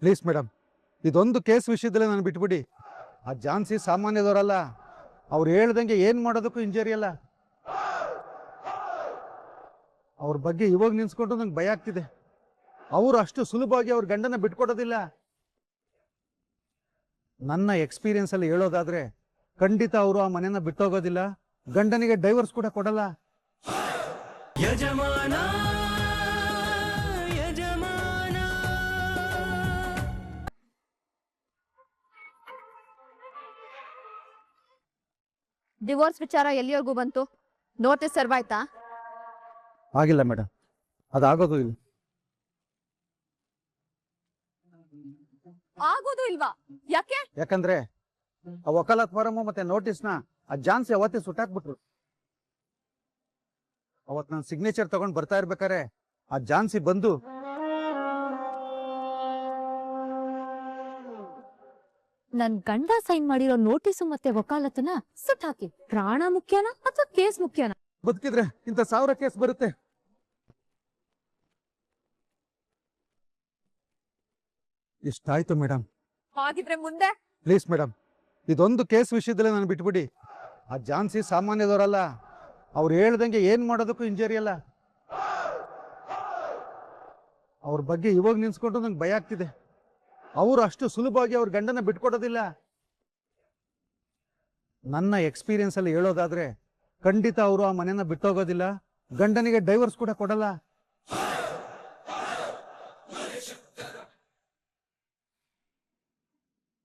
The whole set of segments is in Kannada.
ಪ್ಲೀಸ್ ಮೇಡಮ್, ಇದೊಂದು ಕೇಸ್ ವಿಷಯದಲ್ಲೇ ನಾನು ಬಿಟ್ಬಿಡಿ. ಆ ಝಾನ್ಸಿ ಸಾಮಾನ್ಯದವರಲ್ಲ, ಅವ್ರು ಹೇಳ್ದಂಗೆ ಏನು ಮಾಡೋದಕ್ಕೂ ಇಂಜರಿ ಅಲ್ಲ. ಅವ್ರ ಬಗ್ಗೆ ಇವಾಗ ನಿನ್ಸ್ಕೊಂಡು ನಂಗೆ ಭಯ ಆಗ್ತಿದೆ. ಅವರು ಅಷ್ಟು ಸುಲಭವಾಗಿ ಅವ್ರ ಗಂಡನ ಬಿಟ್ಕೊಡೋದಿಲ್ಲ. ನನ್ನ ಎಕ್ಸ್ಪೀರಿಯನ್ಸ್ ಅಲ್ಲಿ ಹೇಳೋದಾದ್ರೆ ಖಂಡಿತ ಅವರು ಆ ಮನೆನ ಬಿಟ್ಟೋಗೋದಿಲ್ಲ, ಗಂಡನಿಗೆ ಡೈವರ್ಸ್ ಕೂಡ ಕೊಡಲ್ಲ. ಯಜಮಾನ ಯಜಮಾನ. ಡಿವೋರ್ಸ್ ವಿಚಾರ ಎಲ್ಲಿವರೆಗೂ ಬಂತು? ನೋಟಿಸ್ ಸರ್ವ್ ಆಯ್ತಾ? ಆಗಿಲ್ಲ ಮೇಡಮ್, ಅದಾಗೋದು ಇಲ್ಲ. ಆಗೋದು ಇಲ್ವಾ? ಯಾಕೆ? ಯಾಕಂದ್ರೆ ಆ ವಕಾಲತ್ ಫಾರಂ ಮತ್ತೆ ನೋಟಿಸ್ನ ಆ ಝಾನ್ಸಿ ಅವತ್ತೇ ಸುಟ್ಟಾಕ್ಬಿಟ್ರು. ಅವತ್ ನಾನು ಸಿಗ್ನೇಚರ್ ತಗೊಂಡ್ ಬರ್ತಾ ಇರ್ಬೇಕಾರೆ ಆ ಝಾನ್ಸಿ ಬಂದು ನನ್ ಗಂಡ ಸೈನ್ ಮಾಡಿರೋ ನೋಟಿಸು ಮತ್ತೆ ವಕಾಲತನ ಸುಟ್ ಹಾಕಿ. ಪ್ರಾಣ ಮುಖ್ಯನಾ ಅಥವಾ ಕೇಸ್ ಮುಖ್ಯನಾ? ಬದುಕಿದ್ರೆ ಇಂಥ 1000 ಕೇಸ್ ಬರುತ್ತೆ. ಇಷ್ಟಾಯ್ತು ಮೇಡಮ್. ಹಾಗಿದ್ರೆ ಮುಂದೆ? ಪ್ಲೀಸ್ ಮೇಡಮ್, ಇದೊಂದು ಕೇಸ್ ವಿಷಯದಲ್ಲೇ ನಾನು ಬಿಟ್ಬಿಡಿ. ಆ ಝಾನ್ಸಿ ಸಾಮಾನ್ಯದವರಲ್ಲ, ಅವ್ರು ಹೇಳ್ದಂಗೆ ಏನ್ ಮಾಡೋದಕ್ಕೂ ಇಂಜರಿ ಅಲ್ಲ. ಅವ್ರ ಬಗ್ಗೆ ಇವಾಗ ನಿನ್ಸ್ಕೊಂಡು ನಂಗೆ ಭಯ ಆಗ್ತಿದೆ. ಅವರು ಅಷ್ಟು ಸುಲಭವಾಗಿ ಅವ್ರ ಗಂಡನ ಬಿಟ್ಕೊಡೋದಿಲ್ಲ. ನನ್ನ ಎಕ್ಸ್ಪೀರಿಯನ್ಸ್ ಅಲ್ಲಿ ಹೇಳೋದಾದ್ರೆ ಖಂಡಿತ ಅವರು ಆ ಮನೆನ ಬಿಟ್ಟೋಗೋದಿಲ್ಲ, ಗಂಡನಿಗೆ ಡೈವರ್ಸ್ ಕೂಡ ಕೊಡಲ್ಲ.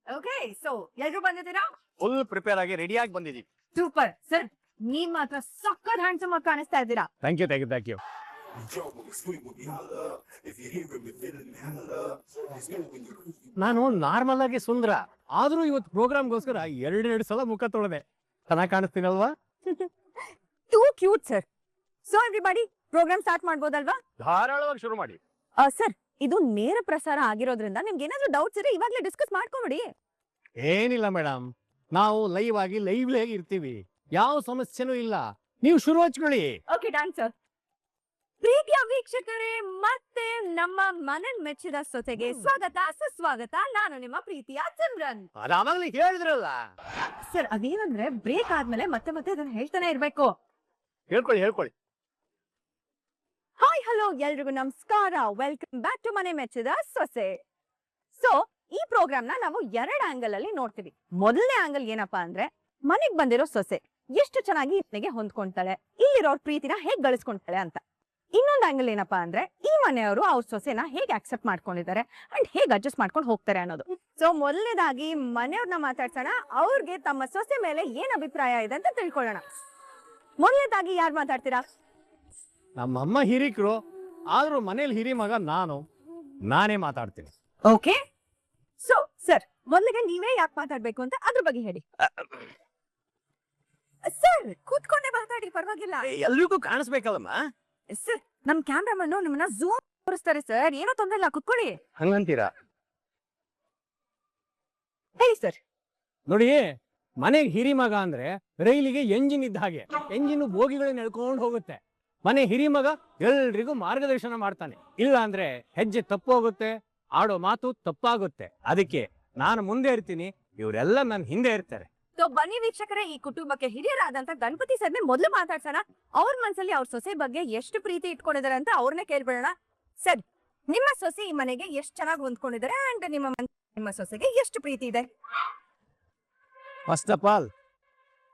ಓಕೆ, ಸೊ ಎಲ್ರು ಬಂದಿದ್ದೀರಾ? ಫುಲ್ ಪ್ರಿಪೇರ್ ಆಗಿ ರೆಡಿ ಆಗಿ ಬಂದಿದ್ದೀವಿ. ಸೂಪರ್ ಸರ್, ನೀವ್ ಮಾತ್ರ ಸಕ್ಕತ್ ಹ್ಯಾಂಡ್ಸಮ್ ಆಗಿ ಕಾಣಿಸ್ತಾ ಇದ್ದೀರಾ. Thank you thank you thank you. ನಾನು ನಾರ್ಮಲ್ ಆಗಿ ಸುಂದರ, ಆದ್ರೂ ಇವತ್ತು ಪ್ರೋಗ್ರಾಮ್ಗೋಸ್ಕರ 2 ಸಲ ಮುಖ ತೊಳೆದೆ. ಚೆನ್ನಾಗಿ ಕಾಣಿಸ್ತೀನಲ್ವಾ? Too cute sir. So everybody, programme start ಮಾಡ್ಬೋದಲ್ವಾ? ಧಾರಾಳವಾಗಿ ಶುರು ಮಾಡಿ. ಸರ್, ಇದು ನೇರ ಪ್ರಸಾರ ಆಗಿರೋದ್ರಿಂದ ನಿಮ್ಗೆ ಏನಾದ್ರೂ ಡೌಟ್ಸ್ ಇದ್ರೆ ಇವಾಗ್ಲೇ ಡಿಸ್ಕಸ್ ಮಾಡ್ಕೊಬಿಡಿ. ಏನಿಲ್ಲ ಮೇಡಮ್, ನಾವು ಲೈವ್ ಆಗಿ ಲೈವ್ಲೇ ಇರ್ತೀವಿ, ಯಾವ ಸಮಸ್ಯೆನೂ ಇಲ್ಲ. ನೀವು ಶುರು ಹಚ್ಕೊಳ್ಳಿ. Okay done sir. ಪ್ರೀತಿಯ ವೀಕ್ಷಕರೇ, ಮತ್ತೆ ನಮ್ಮ ಮನೆ ಮೆಚ್ಚಿದ ಸೊತೆಗೆ ಸ್ವಾಗತ ಸುಸ್ವಾಗತ. ನಾನು ನಿಮ್ಮ ಪ್ರೀತಿಯ ಚಂದ್ರನ್. ಆರಾಮಾಗ್ಲಿ ಹೇಳಿದ್ರಲ್ಲ ಸರ್, ಅದೇನಂದ್ರೆ ಬ್ರೇಕ್ ಆದ್ಮೇಲೆ ಮತ್ತೆ ಮತ್ತೆ ಅದನ್ನ ಹೇಳ್ತಾನೆ ಇರ್ಬೇಕು. ಹೇಳ್ಕೊಳ್ಳಿ ಹೇಳ್ಕೊಳ್ಳಿ. ಹಾಯ್ ಹಲೋ ಎಲ್ರಿಗೂ ನಮಸ್ಕಾರ. ವೆಲ್ಕಮ್ ಬ್ಯಾಕ್ ಟು ಮನೆ ಮೆಚ್ಚಿದ ಸೊಸೆ. ಸೊ ಈ ಪ್ರೋಗ್ರಾಮ್ ನ ನಾವು 2 ಆಂಗಲ್ ಅಲ್ಲಿ ನೋಡ್ತೀವಿ. ಮೊದಲನೇ ಆಂಗಲ್ ಏನಪ್ಪಾ ಅಂದ್ರೆ, ಮನೆಗ್ ಬಂದಿರೋ ಸೊಸೆ ಎಷ್ಟು ಚೆನ್ನಾಗಿ ಇದನ್ನೆಗೆ ಹೊಂದ್ಕೊಂತಾಳೆ, ಇಲ್ಲಿರೋರ್ ಪ್ರೀತಿನ ಹೇಗ್ ಗಳಿಸ್ಕೊಂತಾಳೆ ಅಂತ. ಇನ್ನೊಂದು ಆಂಗಲ್ ಏನಪ್ಪಾ ಅಂದ್ರೆ, ಈ ಮನೆಯವರು ಅವ್ರ ಸೊಸೆನ ಹೇಗೆ ಅಕ್ಸೆಪ್ಟ್ ಮಾಡ್ಕೊಂಡಿದ್ದಾರೆ ಅಂಡ್ ಹೇಗ್ ಅಡ್ಜಸ್ಟ್ ಮಾಡ್ಕೊಂಡು ಹೋಗ್ತಾರೆ ಅನ್ನೋದು. ಸೊ ಮೊದಲನೇದಾಗಿ ಮನೆಯವ್ರನ್ನ ಮಾತಾಡ್ಸೋಣ, ಅವ್ರಿಗೆ ತಮ್ಮ ಸೊಸೆ ಮೇಲೆ ಏನ್ ಅಭಿಪ್ರಾಯ ಇದೆ ಅಂತ ತಿಳ್ಕೊಳ್ಳೋಣ. ಮೊದಲನೇದಾಗಿ ಯಾರು ಮಾತಾಡ್ತೀರಾ? ನಮ್ಮಮ್ಮ ಹಿರಿಕರು, ಆದ್ರೂ ಮನೇಲಿ ಹಿರಿ ಮಗ ನಾನೇ ಮಾತಾಡ್ತೀನಿ. ಓಕೆ, ಸೊ ಸರ್, ಮೊದಲಿಗೆ ನೀವೇ ಯಾಕೆ ಮಾತಾಡ್ಬೇಕು ಅಂತ ಅದ್ರ ಬಗ್ಗೆ ಹೇಳಿ. ಸರ್, ಕೂತ್ಕೊಂಡೆ ಮಾತಾಡಿ, ಪರವಾಗಿಲ್ಲ. ಎಲ್ರಿಗೂ ಕಾಣಿಸ್ಬೇಕಲ್ಲಮ್ಮ. ಸರ್, ನಮ್ ಕ್ಯಾಮ್ರಾಮನ್ ನಿಮ್ಮನ್ನ ಝೂಮ್ ತೋರಿಸ್ತಾರೆ ಸರ್, ಏನೋ ತೊಂದ್ರೆ ಇಲ್ಲ, ಕುತ್ಕೊಳ್ಳಿ. ಹಂಗಂತೀರಾ? ಹೇಳಿ ಸರ್. ನೋಡಿ, ಮನೆಗೆ ಹಿರಿ ಮಗ ಅಂದ್ರೆ ರೈಲಿಗೆ ಎಂಜಿನ್ ಇದ್ದ ಹಾಗೆ. ಎಂಜಿನ್ ಬೋಗಿಗಳನ್ನ ಎಳ್ಕೊಂಡು ಹೋಗುತ್ತೆ. ಮನೆ ಹಿರಿ ಮಗ ಎಲ್ರಿಗೂ ಮಾರ್ಗದರ್ಶನ ಮಾಡ್ತಾನೆ. ಇಲ್ಲ ಅಂದ್ರೆ ಹೆಜ್ಜೆ ತಪ್ಪು ಹೋಗುತ್ತೆ, ಆಡೋ ಮಾತು ತಪ್ಪಾಗುತ್ತೆ. ಅದಕ್ಕೆ ನಾನು ಮುಂದೆ ಇರ್ತೀನಿ, ಇವರೆಲ್ಲ ನನ್ನ ಹಿಂದೆ ಇರ್ತಾರೆ. ಬನ್ನಿ ವೀಕ್ಷಕರೇ, ಈ ಕುಟುಂಬಕ್ಕೆ ಹಿರಿಯರಾದಂತ ಗಣಪತಿ ಸರ್ನೇ ಮೊದಲು ಮಾತಾಡ್ಸೋಣ. ಅವ್ರ ಮನ್ಸಲ್ಲಿ ಅವ್ರ ಸೊಸೆ ಬಗ್ಗೆ ಎಷ್ಟು ಪ್ರೀತಿ ಇಟ್ಕೊಂಡಿದ್ದಾರೆ ಅಂತ ಅವ್ರನ್ನೇ ಕೇಳ್ಬಿಡೋಣ. ಸರ್, ನಿಮ್ಮ ಸೊಸೆ ಈ ಮನೆಗೆ ಎಷ್ಟು ಚೆನ್ನಾಗಿ ಹೊಂದ್ಕೊಂಡಿದ್ದಾರೆ ಅಂಡ್ ನಿಮ್ಮ ಸೊಸೆಗೆ ಎಷ್ಟು ಪ್ರೀತಿ ಇದೆ? ಫಸ್ಟ್ ಆಫ್ ಆಲ್,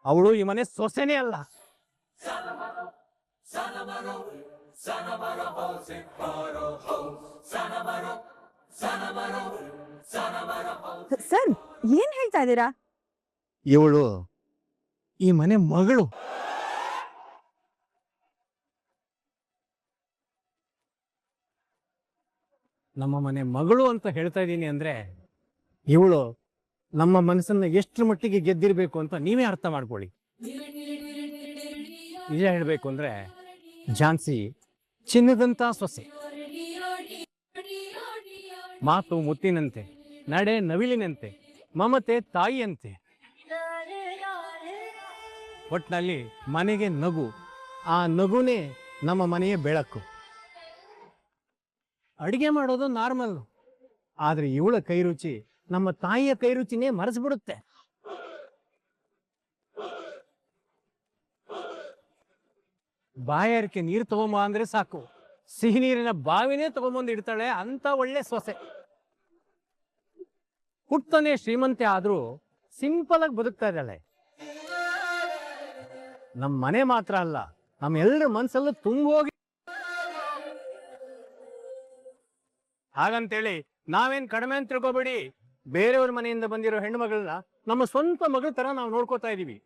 ಅವಳು ಈ ಮನೆ ಸೊಸೆನೇ ಅಲ್ಲ. ಸರ್, ಏನ್ ಹೇಳ್ತಾ ಇದ್ದೀರಾ? ಇವಳು ಈ ಮನೆ ಮಗಳು. ನಮ್ಮ ಮನೆ ಮಗಳು ಅಂತ ಹೇಳ್ತಾ ಇದ್ದೀನಿ ಅಂದ್ರೆ, ಇವಳು ನಮ್ಮ ಮನಸ್ಸನ್ನ ಎಷ್ಟು ಮಟ್ಟಿಗೆ ಗೆದ್ದಿರ್ಬೇಕು ಅಂತ ನೀವೇ ಅರ್ಥ ಮಾಡ್ಕೊಳ್ಳಿ. ನಿಜ ಹೇಳ್ಬೇಕು ಅಂದ್ರೆ, ಝಾನ್ಸಿ ಚಿನ್ನದಂತ ಸೊಸೆ. ಮಾತು ಮುತ್ತಿನಂತೆ, ನಡೆ ನವಿಲಿನಂತೆ, ಮಮತೆ ತಾಯಿಯಂತೆ. ಒಟ್ನಲ್ಲಿ ಮನೆಗೆ ನಗು, ಆ ನಗುನೇ ನಮ್ಮ ಮನೆಯ ಬೆಳಕು. ಅಡಿಗೆ ಮಾಡೋದು ನಾರ್ಮಲ್, ಆದ್ರೆ ಇವಳ ಕೈ ರುಚಿ ನಮ್ಮ ತಾಯಿಯ ಕೈ ರುಚಿನೇ ಮರೆಸ್ಬಿಡುತ್ತೆ. ಬಾಯಾರಿಕೆ ನೀರು ತಗೊಂಬ ಅಂದ್ರೆ ಸಾಕು, ಸಿಹಿ ನೀರಿನ ಬಾವಿನೇ ತಗೊಂಬಂದು ಇಡ್ತಾಳೆ ಅಂತ ಒಳ್ಳೆ ಸೊಸೆ. ಹುಟ್ಟನೆ ಶ್ರೀಮಂತೆ ಆದ್ರೂ ಸಿಂಪಲ್ ಆಗಿ ಬದುಕ್ತಾ ಇದ್ದಾಳೆ. ನಮ್ಮ ಮನೆ ಮಾತ್ರ ಅಲ್ಲ, ನಮ್ಮ ಎಲ್ಲರ ಮನ್ಸಲ್ಲೂ ತುಂಬೋಗಿ. ಹಾಗಂತೇಳಿ ನಾವೇನ್ ಕಡಿಮೆ ಅಂತ ತಿಳ್ಕೊಬೇಡಿ. ಬೇರೆಯವ್ರ ಮನೆಯಿಂದ ಬಂದಿರೋ ಹೆಣ್ಣು ಮಗಳನ್ನ ನಮ್ಮ ಸ್ವಂತ ಮಗಳ ತರ ನಾವು ನೋಡ್ಕೋತಾ ಇದೀವಿ.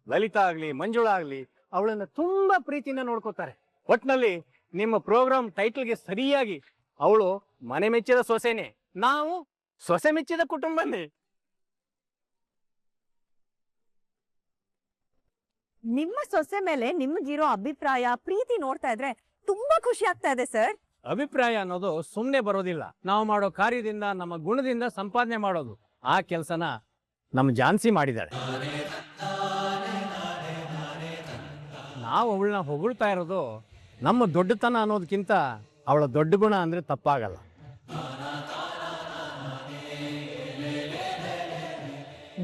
ಲಲಿತಾ ಆಗ್ಲಿ, ಮಂಜುಳಾ ಆಗ್ಲಿ ಅವಳನ್ನ ತುಂಬಾ ಪ್ರೀತಿಯಿಂದ ನೋಡ್ಕೋತಾರೆ. ಒಟ್ನಲ್ಲಿ ನಿಮ್ಮ ಪ್ರೋಗ್ರಾಮ್ ಟೈಟಲ್ಗೆ ಸರಿಯಾಗಿ ಅವಳು ಮನೆ ಮೆಚ್ಚಿದ ಸೊಸೆನೆ, ನಾವು ಸೊಸೆ ಮೆಚ್ಚಿದ ಕುಟುಂಬನೇ. ನಿಮ್ಮ ಸೊಸೆ ಮೇಲೆ ನಿಮ್ಗಿರೋ ಅಭಿಪ್ರಾಯ, ಪ್ರೀತಿ ನೋಡ್ತಾ ಇದ್ರೆ ತುಂಬಾ ಖುಷಿ ಆಗ್ತಾ ಇದೆ ಸರ್. ಅಭಿಪ್ರಾಯ ಅನ್ನೋದು ಸುಮ್ಮನೆ ಬರೋದಿಲ್ಲ, ನಾವು ಮಾಡೋ ಕಾರ್ಯದಿಂದ, ನಮ್ಮ ಗುಣದಿಂದ ಸಂಪಾದನೆ ಮಾಡೋದು. ಆ ಕೆಲಸನ ನಮ್ಮ ಝಾನ್ಸಿ ಮಾಡಿದಾಳೆ. ನಾವು ಅವಳನ್ನ ಹೊಗಳ್ತಾ ಇರೋದು ನಮ್ಮ ದೊಡ್ಡತನ ಅನ್ನೋದಕ್ಕಿಂತ ಅವಳ ದೊಡ್ಡ ಗುಣ ಅಂದ್ರೆ ತಪ್ಪಾಗಲ್ಲ.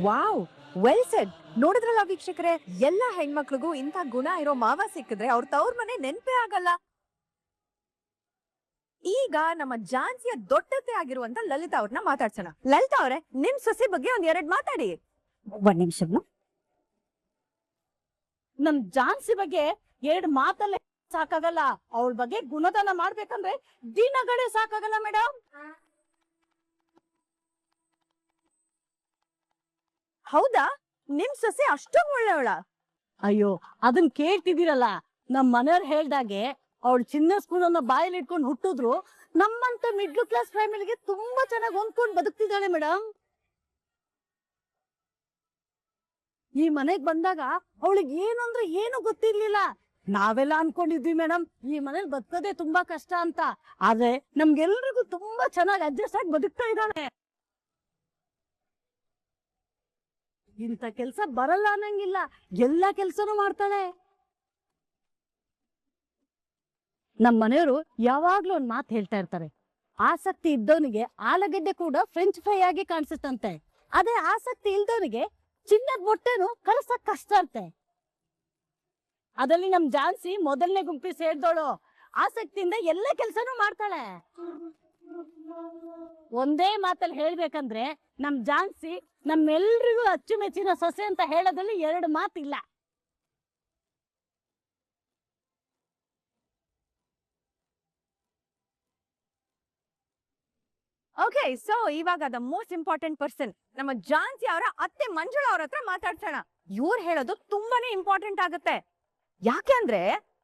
Wow, well shed. ನೋಡಿದ್ರಲ್ಲ ವೀಕ್ಷಕರೇ, ಎಲ್ಲಾ ಹೆಣ್ಮಕ್ಳಿಗೂ ಇಂಥ ಗುಣ ಇರೋ ಮಾವ ಸಿಕ್ಕಿದ್ರೆ ಅವ್ರ ತವ್ರ ಮನೆ ನೆನ್ಪೇ ಆಗಲ್ಲ. ಈಗ ನಮ್ಮ ಝಾನ್ಸಿಯ ದೊಡ್ಡತೆ ಆಗಿರುವಂತ ಲಲಿತಾ ಅವ್ರನ್ನ ಮಾತಾಡ್ಸೋಣ. ಲಲಿತಾ ಅವ್ರೆ, ನಿಮ್ ಸೊಸೆ ಬಗ್ಗೆ ಒಂದ್ ಎರಡ್ ಮಾತಾಡಿ. ಒಂದ್ ನಿಮಿಷ. ನಮ್ ಝಾನ್ಸಿ ಬಗ್ಗೆ ಎರಡ್ ಮಾತಲ್ಲೇ ಸಾಕಾಗಲ್ಲ. ಅವಳ ಬಗ್ಗೆ ಗುಣದಾನ ಮಾಡ್ಬೇಕಂದ್ರೆ ದಿನಗಳೇ ಸಾಕಾಗಲ್ಲ ಮೇಡಮ್. ಹೌದಾ? ನಿಮ್ ಸೊಸೆ ಅಷ್ಟೊಂದ್ ಒಳ್ಳೆಯವಳ? ಅಯ್ಯೋ, ಅದನ್ ಕೇಳ್ತಿದ್ದೀರಲ್ಲ. ನಮ್ ಮನೆಯವ್ರು ಹೇಳ್ದಾಗೆ ಅವಳು ಚಿನ್ನ ಸ್ಪೂನ್ ಅನ್ನ ಬಾಯಲ್ಲಿ ಇಟ್ಕೊಂಡು ಹುಟ್ಟಿದ್ರು ನಮ್ಮಂತ ಮಿಡ್ಲ್ ಕ್ಲಾಸ್ ಫ್ಯಾಮಿಲಿಗೆ ತುಂಬಾ ಚೆನ್ನಾಗಿ ಹೊಂದ್ಕೊಂಡು ಬದುಕ್ತಿದ್ದಾಳೆ ಮೇಡಮ್. ಈ ಮನೆಗ್ ಬಂದಾಗ ಅವಳಿಗೆ ಏನಂದ್ರೆ ಏನು ಗೊತ್ತಿರ್ಲಿಲ್ಲ. ನಾವೆಲ್ಲ ಅನ್ಕೊಂಡಿದ್ವಿ ಮೇಡಮ್, ಈ ಮನೇಲಿ ಬದುಕೋದೇ ತುಂಬಾ ಕಷ್ಟ ಅಂತ. ಆದ್ರೆ ನಮ್ಗೆಲ್ರಿಗೂ ತುಂಬಾ ಚೆನ್ನಾಗಿ ಅಡ್ಜಸ್ಟ್ ಆಗಿ ಬದುಕ್ತಾ ಇದ್ದಾಳೆ. ಇಂಥ ಕೆಲ್ಸ ಬರಲ್ಲ ಅನ್ನಂಗಿಲ್ಲ, ಎಲ್ಲಾ ಕೆಲ್ಸನೂ ಮಾಡ್ತಾಳೆ. ನಮ್ ಮನೆಯವರು ಯಾವಾಗ್ಲೂ ಒಂದ್ ಮಾತು ಹೇಳ್ತಾ ಇರ್ತಾರೆ, ಆಸಕ್ತಿ ಇದ್ದವನಿಗೆ ಆಲೂಗಡ್ಡೆ ಕೂಡ ಫ್ರೆಂಚ್ ಫ್ರೈ ಆಗಿ ಕಾಣಿಸುತ್ತಂತೆ. ಅದೇ ಆಸಕ್ತಿ ಇಲ್ದವನಿಗೆ ಚಿನ್ನದ ಮೊಟ್ಟೆನು ಕಲಸಕ್ ಕಷ್ಟ ಅಂತೆ. ಅದ್ರಲ್ಲಿ ನಮ್ ಝಾನ್ಸಿ ಮೊದಲನೇ ಗುಂಪಿ ಸೇರ್ದೋಳು. ಆಸಕ್ತಿಯಿಂದ ಎಲ್ಲ ಕೆಲ್ಸನೂ ಮಾಡ್ತಾಳೆ. ಒಂದೇ ಮಾತಲ್ಲಿ ಹೇಳ್ಬೇಕಂದ್ರೆ ನಮ್ ಝಾನ್ಸಿ ನಮ್ಮೆಲ್ರಿಗೂ ಅಚ್ಚುಮೆಚ್ಚಿನ ಸೊಸೆ ಅಂತ ಹೇಳೋದ್ರಲ್ಲಿ ಎರಡು ಮಾತಿಲ್ಲ. ಓಕೆ, ಸೊ ಇವಾಗ ದ ಮೋಸ್ಟ್ ಇಂಪಾರ್ಟೆಂಟ್ ಪರ್ಸನ್ ನಮ್ಮ ಝಾನ್ಸಿ ಅವರ ಅತ್ತೆ ಮಂಜುಳಾ ಅವ್ರ ಹತ್ರ ಮಾತಾಡ್ಸೋಣ. ಇವ್ರು ಹೇಳೋದು ತುಂಬಾನೇ ಇಂಪಾರ್ಟೆಂಟ್ ಆಗುತ್ತೆ. ಯಾಕೆ ಅಂದ್ರೆ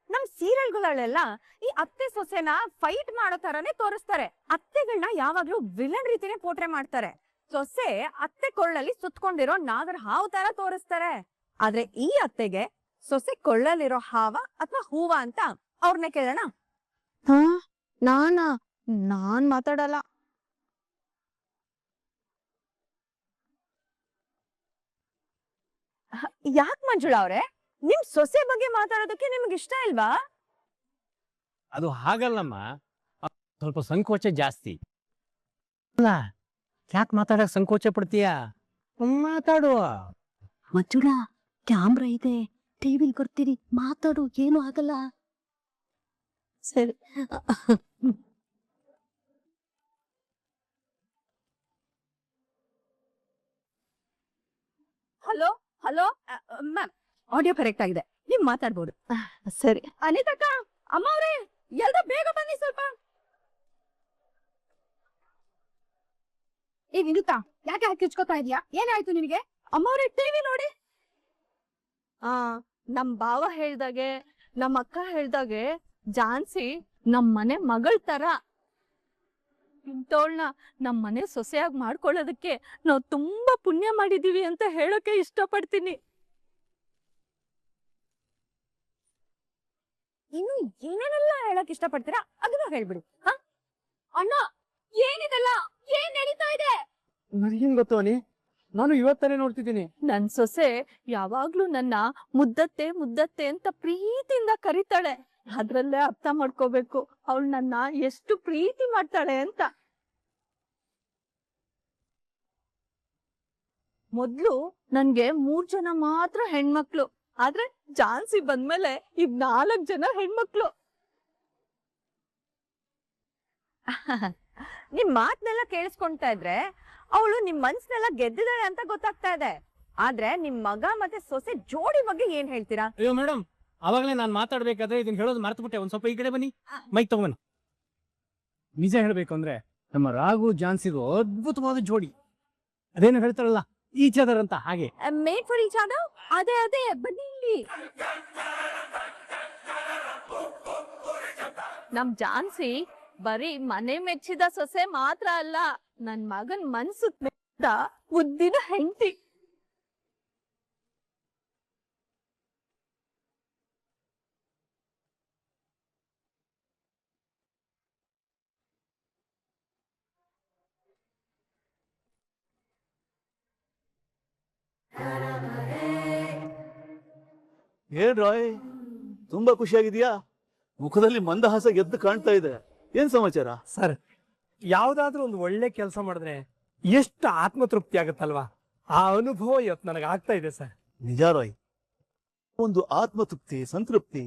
ನಮ್ ಸೀರಿಯಲ್ಗಳೆಲ್ಲ ಈ ಅತ್ತೆ ಸೊಸೆನ ಫೈಟ್ ಮಾಡೋ ತರಾನೇ ತೋರಿಸ್ತಾರೆ. ಅತ್ತೆಗಳನ್ನ ಯಾವಾಗ್ಲೂ ವಿಲನ್ ರೀತಿನೇ ಪೋಟ್ರೆ ಮಾಡ್ತಾರೆ. ಸೊಸೆ ಅತ್ತೆ ಕೊಳ್ಳಲ್ಲಿ ಸುತ್ಕೊಂಡಿರೋ ನಾಗರ ಹಾವು ತರ ತೋರಿಸ್ತಾರೆ. ಆದ್ರೆ ಈ ಅತ್ತೆಗೆ ಸೊಸೆ ಕೊಳ್ಳಲ್ಲಿರೋ ಹಾವ ಅಥವಾ ಹೂವ ಅಂತ ಅವ್ರನ್ನ ಕೇಳೋಣ. ನಾನ್ ಮಾತಾಡಲ್ಲ. ಯಾಕ್ ಮಂಜುಳಾ ಅವ್ರೆ, ನಿಮ್ ಸೊಸೆ ಬಗ್ಗೆ ಮಾತಾಡೋದಕ್ಕೆ ನಿಮ್ಗೆ ಇಷ್ಟ ಇಲ್ವಾ? ಅದು ಹಾಗಲ್ಲಮ್ಮ, ಸ್ವಲ್ಪ ಸಂಕೋಚ ಜಾಸ್ತಿ. ಅಲ್ಲ, ಯಾಕೆ ಮಾತಾಡಕ್ ಸಂಕೋಚ ಪಡ್ತೀಯ? ಮಾತಾಡುವ. ಮಂಜುಳಾ, ಕ್ಯಾಮ್ರಾ ಇದೆ, ಟಿವಿಲ್ ಕೊಡ್ತೀರಿ, ಮಾತಾಡು, ಏನು ಆಗಲ್ಲ. ಸರಿ. Hello hello ma'am, audio correct ಆಗಿದೆ, ನೀವ್ ಮಾತಾಡ್ಬೋದು. ಸರಿ. ಅನಿತಕ್ಕ, ಅಮ್ಮ ಅವ್ರೆ, ಎಲ್ರ ಬೇಗ ಬನ್ನಿ ಸ್ವಲ್ಪ. ಏ ನಿರುತ್ತಾ, ಯಾಕೆ ಕಿಚ್ಕೋತಾ ಇದೀಯಾ? ಏನಾಯ್ತು ನಿನಗೆ? ಅಮ್ಮ ಅವ್ರೆ, ಟಿವಿ ನೋಡಿ. ನಮ್ ಭಾವ ಹೇಳ್ದಾಗೆ, ನಮ್ ಅಕ್ಕ ಹೇಳ್ದಾಗೆ ಝಾನ್ಸಿ ನಮ್ ಮನೆ ಮಗಳ ತರ. ಇಂಥವಳನ್ನ ನಮ್ ಮನೆ ಸೊಸೆಯಾಗಿ ಮಾಡ್ಕೊಳ್ಳೋದಕ್ಕೆ ನಾವು ತುಂಬಾ ಪುಣ್ಯ ಮಾಡಿದೀವಿ ಅಂತ ಹೇಳೋಕೆ ಇಷ್ಟಪಡ್ತೀನಿ. ಇನ್ನು ಏನೇನೆಲ್ಲ ಹೇಳಕ್ ಇಷ್ಟಪಡ್ತೀರಾ ಅದನ್ನ ಹೇಳ್ಬಿಡಿ. ಅಣ್ಣ, ಏನಿದೆಲ್ಲ? ಏನ್ ನಡೀತಾ ಇದೆ? ನನಗೇನ್ ಗೊತ್ತು ಅನಿ, ನಾನು ಇವತ್ತನೇ ನೋಡ್ತಿದ್ದೀನಿ. ನನ್ ಸೊಸೆ ಯಾವಾಗ್ಲೂ ನನ್ನ ಮುದ್ದತ್ತೆ ಮುದ್ದತ್ತೆ ಅಂತ ಪ್ರೀತಿಯಿಂದ ಕರೀತಾಳೆ. ಅದ್ರಲ್ಲೇ ಅರ್ಥ ಮಾಡ್ಕೋಬೇಕು ಅವಳು ನನ್ನ ಎಷ್ಟು ಪ್ರೀತಿ ಮಾಡ್ತಾಳೆ ಅಂತ. ಮೊದ್ಲು ನನ್ಗೆ 3 ಜನ ಮಾತ್ರ ಹೆಣ್ಮಕ್ಳು, ಆದ್ರೆ ಝಾನ್ಸಿ ಬಂದ್ಮೇಲೆ ಈಗ 4 ಜನ ಹೆಣ್ಮಕ್ಳು. ನಿಮ್ ಮಾತ್ನೆಲ್ಲ ಕೇಳಿಸ್ಕೊಂತಾ ಇದ್ರೆ ಅವಳು ನಿಮ್ ಮನ್ಸ್ನೆಲ್ಲ ಗೆದ್ದಿದ್ದಾಳೆ ಅಂತ ಗೊತ್ತಾಗ್ತಾ ಇದೆ. ಆದ್ರೆ ನಿಮ್ ಮಗ ಮತ್ತೆ ಸೊಸೆ ಜೋಡಿ ಬಗ್ಗೆ ಏನ್ ಹೇಳ್ತೀರಾ? ಅಯ್ಯೋ ಮೇಡಮ್, ಅವಾಗಲೇ ನಾನು ಮಾತಾಡ್ಬೇಕಾದ್ರೆ ಇದನ್ನ ಹೇಳೋದು ಮರ್ತು ಒಂದ್ ಸ್ವಲ್ಪ ಈ ಕಡೆ ಬನ್ನಿ, ಮೈಕ್ ತಗೊಂಬನ್ನಿ. ನಿಜ ಹೇಳ್ಬೇಕು ಅಂದ್ರೆ ನಮ್ಮ ರಾಘು ಝಾನ್ಸಿಗೂ ಅದ್ಭುತವಾದ ಜೋಡಿ. ಅದೇನು ಹೇಳ್ತಾರಲ್ಲ ಈಚ್ ಅದರ್ ಅಂತ, ಹಾಗೆ. Made for each other? ಅದೇ ಬನ್ನಿ ಇಲ್ಲಿ. ನಮ್ ಝಾನ್ಸಿ ಬರೀ ಮನೆ ಮೆಚ್ಚಿದ ಸೊಸೆ ಮಾತ್ರ ಅಲ್ಲ, ನನ್ ಮಗನ್ ಮನ್ಸು ಮೆಚ್ಚಿದ ಮುದ್ದಿನ ಹೆಂಡತಿ. ಏನ್ ರಾಯ್, ತುಂಬಾ ಖುಷಿಯಾಗಿದ್ಯಾ? ಮುಖದಲ್ಲಿ ಮಂದಹಾಸ ಎದ್ದು ಕಾಣ್ತಾ ಇದೆ. ಏನ್ ಸಮಾಚಾರ? ಸರ್, ಯಾವ್ದಾದ್ರೂ ಒಂದು ಒಳ್ಳೆ ಕೆಲಸ ಮಾಡಿದ್ರೆ ಎಷ್ಟು ಆತ್ಮತೃಪ್ತಿ ಆಗುತ್ತಲ್ವಾ, ಆ ಅನುಭವ ಇವತ್ತು ನನಗೆ ಆಗ್ತಾ ಇದೆ ಸರ್. ನಿಜ ರಾಯ್, ಒಂದು ಆತ್ಮತೃಪ್ತಿ, ಸಂತೃಪ್ತಿ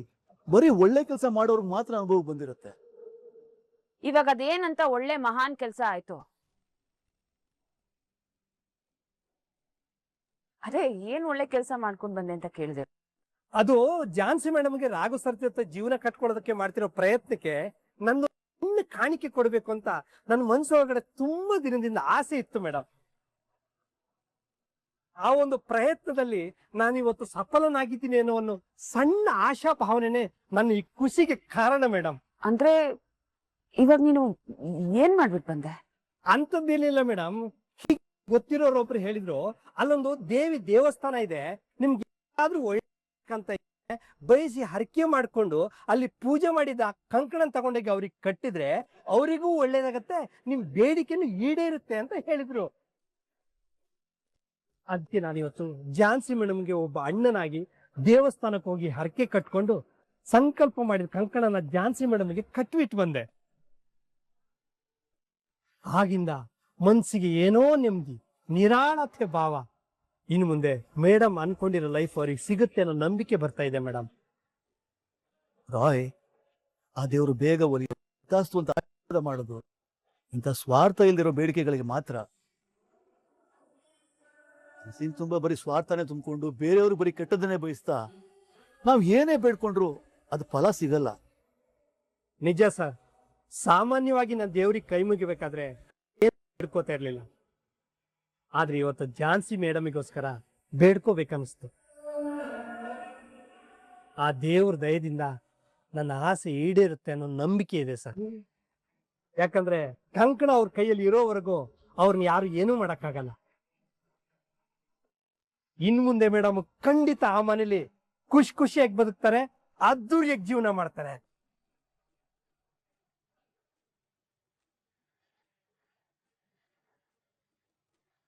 ಬರೀ ಒಳ್ಳೆ ಕೆಲಸ ಮಾಡೋರ್ಗ್ ಮಾತ್ರ ಅನುಭವ ಬಂದಿರುತ್ತೆ. ಇವಾಗ ಅದೇನಂತ ಒಳ್ಳೆ ಮಹಾನ್ ಕೆಲಸ ಆಯ್ತು? ಅದೇ ಏನ್ ಒಳ್ಳೆ ಕೆಲಸ ಮಾಡ್ಕೊಂಡ್ ಬಂದೆ ಅಂತ ಕೇಳಿದೆ. ಅದು ಝಾನ್ಸಿ ಮೇಡಮ್ಗೆ ರಾಘು ಸರ್ ಜೊತೆ ಜೀವನ ಕಟ್ಕೊಳ್ಳೋದಕ್ಕೆ ಮಾಡ್ತಿರೋ ಪ್ರಯತ್ನಕ್ಕೆ ನಂದು ಇನ್ನು ಕಾಣಿಕೆ ಕೊಡ್ಬೇಕು ಅಂತ ನನ್ನ ಮನಸ್ಸೊಳಗಡೆ ತುಂಬಾ ದಿನದಿಂದ ಆಸೆ ಇತ್ತು ಮೇಡಮ್. ಆ ಒಂದು ಪ್ರಯತ್ನದಲ್ಲಿ ನಾನಿವತ್ತು ಸಫಲನಾಗಿದ್ದೀನಿ ಅನ್ನೋ ಒಂದು ಸಣ್ಣ ಆಶಾ ಭಾವನೆನೆ ನನ್ನ ಈ ಖುಷಿಗೆ ಕಾರಣ ಮೇಡಮ್. ಅಂದ್ರೆ ಇವಾಗ ನೀನು ಏನ್ ಮಾಡ್ಬಿಟ್ಟು ಬಂದೆ? ಅಂತದ್ದೇನಿಲ್ಲ ಮೇಡಮ್, ಗೊತ್ತಿರೋರೊಬ್ರು ಹೇಳಿದ್ರು, ಅಲ್ಲೊಂದು ದೇವಸ್ಥಾನ ಇದೆ, ನಿಮ್ಗೆ ಯಾರಾದ್ರೂ ಒಳ್ಳೆಂತ ಬಯಸಿ ಹರಕೆ ಮಾಡ್ಕೊಂಡು ಅಲ್ಲಿ ಪೂಜೆ ಮಾಡಿದ ಕಂಕಣ ತಗೊಂಡೋಗಿ ಅವ್ರಿಗೆ ಕಟ್ಟಿದ್ರೆ ಅವರಿಗೂ ಒಳ್ಳೇದಾಗತ್ತೆ, ನಿಮ್ ಬೇಡಿಕೆನು ಈಡೇರುತ್ತೆ ಅಂತ ಹೇಳಿದ್ರು. ಅದಕ್ಕೆ ನಾನಿವತ್ತು ಝಾನ್ಸಿ ಮೇಡಮ್ಗೆ ಒಬ್ಬ ಅಣ್ಣನಾಗಿ ದೇವಸ್ಥಾನಕ್ಕೆ ಹೋಗಿ ಹರಕೆ ಕಟ್ಕೊಂಡು ಸಂಕಲ್ಪ ಮಾಡಿದ ಕಂಕಣನ ಝಾನ್ಸಿ ಮೇಡಮ್ಗೆ ಕಟ್ಬಿಟ್ಟು ಬಂದೆ. ಆಗಿಂದ ಮನ್ಸಿಗೆ ಏನೋ ನೆಮ್ಮದಿ, ನಿರಾಳತೆ ಭಾವ. ಇನ್ನು ಮುಂದೆ ಮೇಡಮ್ ಅನ್ಕೊಂಡಿರೋ ಲೈಫ್ ಅವ್ರಿಗೆ ಸಿಗುತ್ತೆ ಅನ್ನೋ ನಂಬಿಕೆ ಬರ್ತಾ ಇದೆ ಮೇಡಮ್. ರಾಯ್, ಆ ದೇವರು ಬೇಗ ಒಲಿ ಕಾಸ್ತು ಅಂತ ಆಶೀರ್ವಾದ ಮಾಡೋದು ಇಂಥ ಸ್ವಾರ್ಥ ಇಲ್ದಿರೋ ಬೇಡಿಕೆಗಳಿಗೆ ಮಾತ್ರ. ಮನಸ್ಸಿನ ತುಂಬಾ ಬರೀ ಸ್ವಾರ್ಥನೇ ತುಂಬಿಕೊಂಡು ಬೇರೆಯವರು ಬರೀ ಕೆಟ್ಟದನ್ನೇ ಬಯಸ್ತಾ ನಾವ್ ಏನೇ ಬೇಡ್ಕೊಂಡ್ರು ಅದು ಫಲ ಸಿಗಲ್ಲ. ನಿಜ ಸರ್, ಸಾಮಾನ್ಯವಾಗಿ ನಾನು ದೇವ್ರಿಗೆ ಕೈ ಮುಗಿಬೇಕಾದ್ರೆ ಬೇಡ್ಕೋತಾ ಇರ್ಲಿಲ್ಲ. ಆದ್ರೆ ಇವತ್ತು ಝಾನ್ಸಿ ಮೇಡಮಿಗೋಸ್ಕರ ಬೇಡ್ಕೋಬೇಕನ್ನಿಸ್ತು. ಆ ದೇವ್ರ ದಯದಿಂದ ನನ್ನ ಆಸೆ ಈಡೇರುತ್ತೆ ಅನ್ನೋ ನಂಬಿಕೆ ಇದೆ ಸರ್. ಯಾಕಂದ್ರೆ ಕಂಕಣ ಅವ್ರ ಕೈಯಲ್ಲಿ ಇರೋವರೆಗೂ ಅವ್ರನ್ನ ಯಾರು ಏನೂ ಮಾಡಕ್ಕಾಗಲ್ಲ. ಇನ್ ಮುಂದೆ ಮೇಡಮ್ ಖಂಡಿತ ಆ ಮನೇಲಿ ಖುಷಿಯಾಗಿ ಬದುಕ್ತಾರೆ, ಅದ್ದೂರಿಯಾಗಿ ಜೀವನ ಮಾಡ್ತಾರೆ.